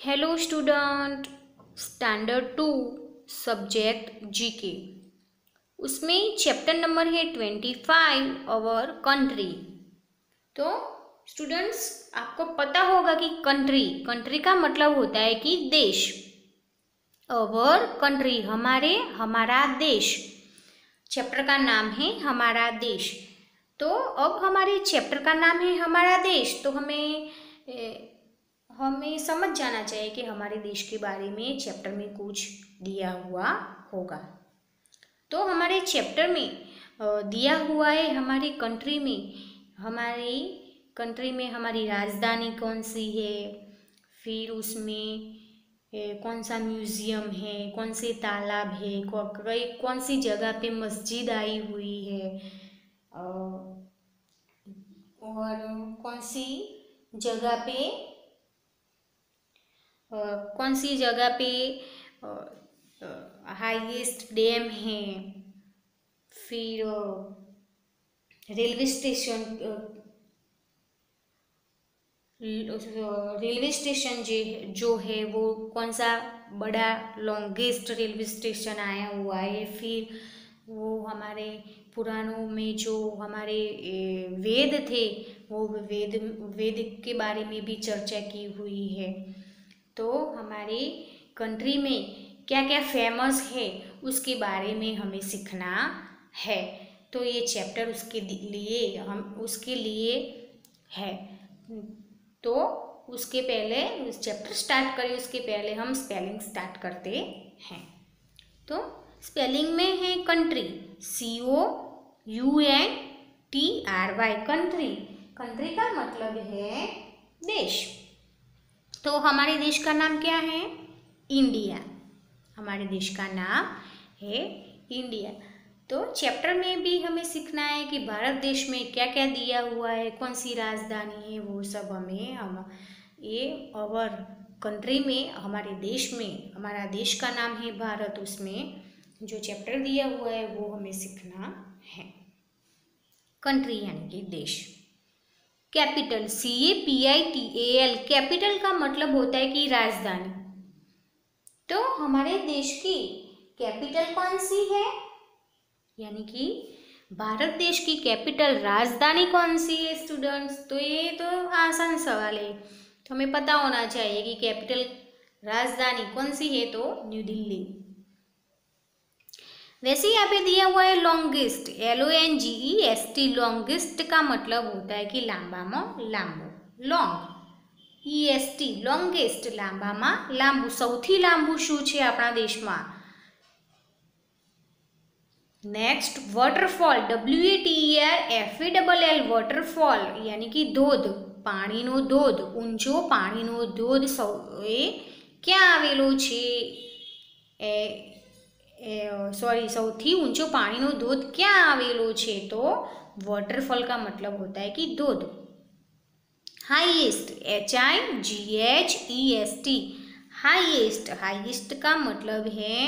Hello student, standard 2 subject GK. उसमें chapter number है 25 our country. तो स्टूडेंट्स, आपको पता होगा कि कंट्री का मतलब होता है कि देश। अवर कंट्री हमारा देश। चैप्टर का नाम है हमारा देश। तो अब हमारे चैप्टर का नाम है हमारा देश, तो हमें समझ जाना चाहिए कि हमारे देश के बारे में चैप्टर में कुछ दिया हुआ होगा। तो हमारे चैप्टर में दिया हुआ है हमारी कंट्री में हमारी राजधानी कौन सी है, फिर उसमें कौन सा म्यूज़ियम है, कौन से तालाब है, कौन सी जगह पे मस्जिद आई हुई है, और कौन सी जगह पे हाईएस्ट डैम है, फिर रेलवे स्टेशन जो है वो कौन सा बड़ा लॉन्गेस्ट रेलवे स्टेशन आया हुआ है, फिर वो हमारे पुराणों में जो हमारे वेद थे वो वेद के बारे में भी चर्चा की हुई है। तो हमारी कंट्री में क्या क्या फेमस है उसके बारे में हमें सीखना है। तो ये चैप्टर उसके लिए है। तो उसके पहले उस चैप्टर स्टार्ट करें उसके पहले हम स्पेलिंग स्टार्ट करते हैं। तो स्पेलिंग में है कंट्री, COUNTRY। कंट्री का मतलब है देश। तो हमारे देश का नाम क्या है? इंडिया। हमारे देश का नाम है इंडिया। तो चैप्टर में भी हमें सीखना है कि भारत देश में क्या क्या दिया हुआ है, कौन सी राजधानी है, वो सब अवर कंट्री में, हमारे देश में, हमारा देश का नाम है भारत, उसमें जो चैप्टर दिया हुआ है वो हमें सीखना है। कंट्री यानी कि देश। Capital, CAPITAL। कैपिटल का मतलब होता है कि राजधानी। तो हमारे देश की कैपिटल कौन सी है, यानी कि भारत देश की कैपिटल राजधानी कौन सी है स्टूडेंट्स? तो ये तो आसान सवाल है, तो हमें पता होना चाहिए कि कैपिटल राजधानी कौन सी है, तो न्यू दिल्ली। वैसे यहाँ पे दिया हुआ है लॉन्गेस्ट, LONGEST। लॉन्गेस्ट का मतलब होता है कि लांबाમાં લાંબુ, लॉन्ग। EST लॉन्गेस्ट, લાંબામાં લાંબુ। સૌથી લાંબુ શું છે આપણા દેશમાં? Next waterfall, WATERFALL। वॉटरफॉल यानी कि धोध, પાણીનો ધોધ, ઊંચો પાણીનો ધોધ ક્યાં આવેલો છે? સૌથી ઊંચો પાણીનો ધોધ ક્યાં આવેલો છે? તો वॉटरफॉल का मतलब होता है कि धोध। Highest, HIGHEST। हाईएस्ट का मतलब है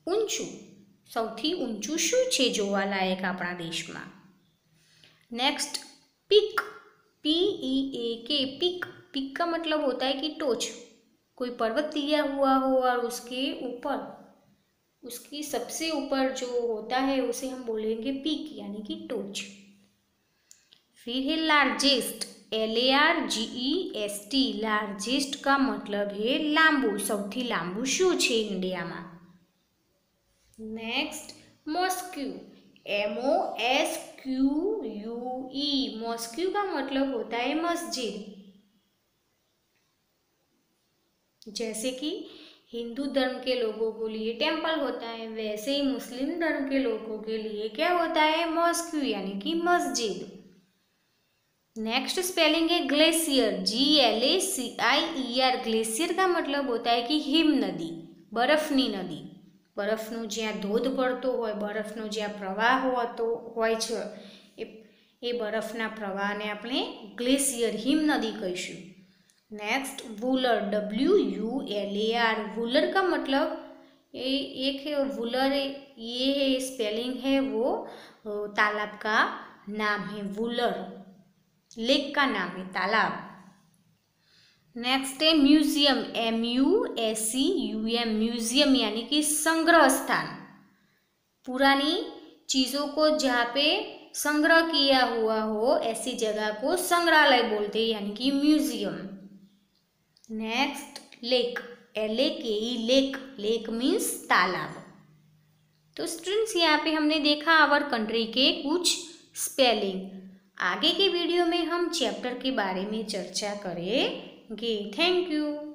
ऊंचू। સૌથી ઊંચું શું છે જોવાલાયક આપણા દેશમાં? Next peak, PEAK। पीक का मतलब होता है कि टोच। कोई पर्वत दिया हुआ हो और उसके ऊपर, उसकी सबसे ऊपर जो होता है उसे हम बोलेंगे पीक, यानी कि टोच। फिर है लार्जेस्ट, LARGEST। लार्जेस्ट का मतलब है लांबू। સૌથી લાંબુ શું છે ઇન્ડિયામાં? Next mosque, MOSQUE। मॉस्क्यू का मतलब होता है मस्जिद। जैसे कि हिंदू धर्म के लोगों के लिए टेम्पल होता है, वैसे ही मुस्लिम धर्म के लोगों के लिए क्या होता है? मॉस्क्यू यानी कि मस्जिद। नेक्स्ट स्पेलिंग है ग्लेशियर, GLACIER। ग्लेशियर का मतलब होता है कि हिम नदी, बर्फनी नदी। बर्फनु ज्यां धोध पड़तो होय, बर्फनो ज्यां प्रवाह होतो होय छे, ए बर्फना प्रवाहने आपणे ग्लेशियर, हिम नदी कहीशुं। Next Wular, WULAR। वूलर का मतलब ये स्पेलिंग है वो तालाब का नाम है। वूलर लेक का नाम है, तालाब। नेक्स्ट है म्यूजियम, MUSEUM, म्यूजियम यानी कि संग्रह स्थान, पुरानी चीजों को जहाँ पे संग्रह किया हुआ हो ऐसी जगह को संग्रहालय बोलते हैं यानी कि museum. Next lake, LAKE, lake, lake means तालाब। तो स्टूडेंट्स यहाँ पे हमने देखा आवर कंट्री के कुछ स्पेलिंग। आगे के वीडियो में हम चैप्टर के बारे में चर्चा करेंगे। Thank you.